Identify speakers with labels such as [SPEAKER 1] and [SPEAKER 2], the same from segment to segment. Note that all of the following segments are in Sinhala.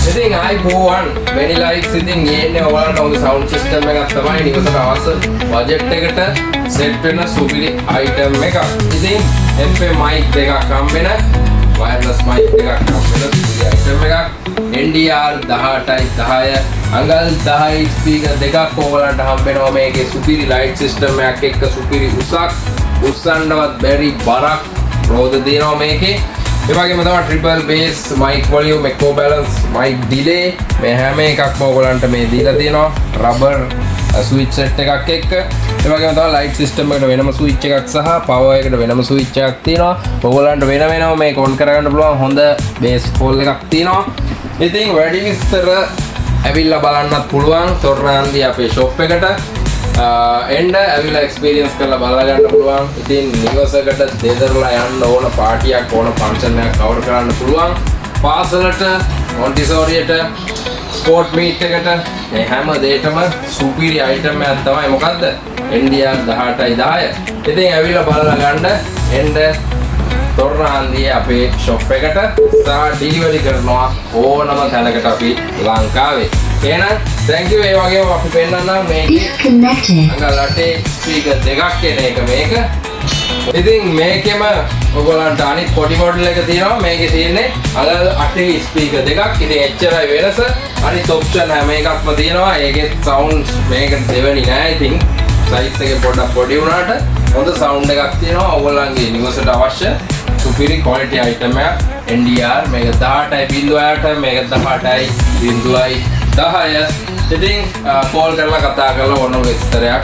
[SPEAKER 1] ඉතින් ආයි බෝවන් වෙනි ලයිට්ස් ඉතින් ගේන්නේ ඔයාලට උගේ සවුන්ඩ් සිස්ටම් එකක් තමයි නිවසට අවශ්‍ය බජට් එකට සෙට් වෙන සුපිරි අයිටම් එකක්. ඉතින් FM mic දෙකක් හම්බෙන wireless mic දෙකක් හම්බෙන සුපිරි අයිටම් එකක්. NDR 1810 අඟල් 10 ස්පීකර් දෙකක් ඔයාලට හම්බෙනවා මේකේ සුපිරි ලයිට් සිස්ටම් එකක් එක්ක සුපිරි උසක් උස්සන්නවත් බැරි බරක් රෝද දෙනවා මේකේ. ඒ වගේම තමයි ට්‍රිපල් බේස් මයික් වොලියුම් එකෝ බැලන්ස් මයික් ඩිලේ මේ හැම එකක්ම ඔයගලන්ට මේ දීලා තියෙනවා රබර් ස්විච් සෙට් එකක් එක්ක. ඒ වගේම තමයි ලයිට් සිස්ටම් එකට වෙනම ස්විච් එකක් සහ පවර් එකට වෙනම ස්විච් එකක් තියෙනවා. ඔයගලන්ට වෙන වෙනම මේක ඔන් කරගන්න පුළුවන් හොඳ බේස් ෆෝල් එකක් තියෙනවා. ඉතින් වැඩි විස්තර ඇවිල්ලා බලන්නත් පුළුවන් තොරණාන්දී අපේ ෂොප් එකට. එන්න ඇවිල්ලා එක්ස්පීරියන්ස් කරලා බලලා ගන්න පුළුවන්. ඉතින් නිවසකට දෙදරලා යන්න ඕන පාටියක් ඕන ෆන්ක්ෂන් එකක් කවර් කරන්න පුළුවන්. පාසලට මොන්ටිසෝරියට ස්පෝර්ට් මීට් එකට මේ හැම දෙයකම සුපිරි අයිටම් එකක් තමයි මොකද්ද? NDR 1810. ඉතින් ඇවිල්ලා බලලා ගන්න එන්න තොරණාන්දියේ අපේ ෂොප් එකට සහ ඩිලිවරි කරනවා ඕනම තැනකට අපි ලංකාවේ. එහෙනම් thank you. ඒ වගේම අපි පෙන්නන්නම් මේකේ අඟලට ස්පීකර් දෙකක් එන එක මේක. ඉතින් මේකෙම ඔයගොල්ලන්ට අනිත් පොඩි මොඩල් එක තියෙනවා. මේකේ තියෙන්නේ අඟල් 8 ස්පීකර් දෙකක්. ඉතින් එච්චරයි වෙනස. අනිත් ඔප්ෂන් හැම එකක්ම තියෙනවා. ඒකේ සවුන්ඩ්ස් මේකට දෙවෙනි නෑ. ඉතින් සයිස් එකේ පොඩ්ඩක් පොඩි වුණාට හොඳ සවුන්ඩ් එකක් තියෙනවා. ඔයගොල්ලන්ගේ නිවසට අවශ්‍ය සුපිරි ක්වොලිටි අයිටම් එකක්. NDR මේක 18.8 මේක 18.10. ඉතින් කෝල් කරලා කතා කරලා ඕනම විස්තරයක්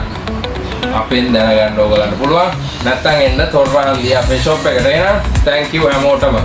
[SPEAKER 1] අපෙන් දැනගන්න ඕගලන්ට පුළුවන්. නැත්නම් එන්න තොරණාන්දියේ අපේ ෂොප් එකට එන්න. thank you හැමෝටම.